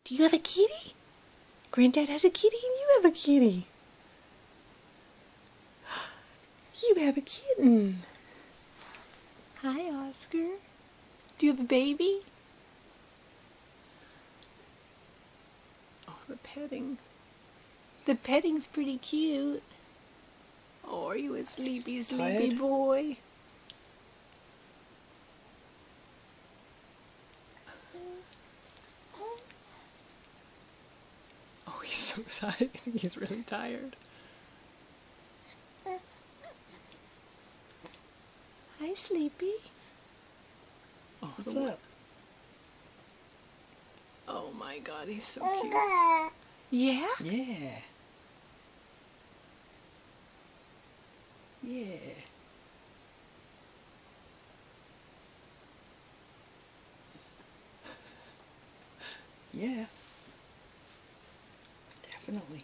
Do you have a kitty? Granddad has a kitty and you have a kitty. You have a kitten. Hi, Oscar. Do you have a baby? Oh, the petting. The petting's pretty cute. Oh, are you a sleepy, sleepy boy? Oh, he's so tired. I think he's really tired. Hi, Sleepy. Oh, what's up? Oh my God, he's so cute. Yeah? Yeah. Yeah. Yeah. Definitely.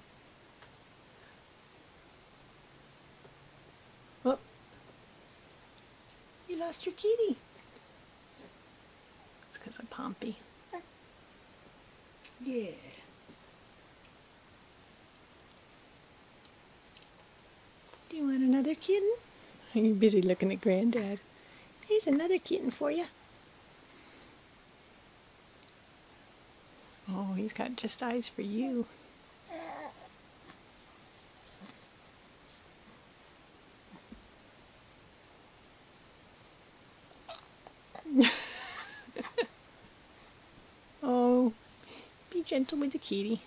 Oh, you lost your kitty. It's because of Pompey. Yeah. Do you want another kitten? Are you busy looking at Granddad? Here's another kitten for you. Oh, he's got just eyes for you. Oh, be gentle with the kitty.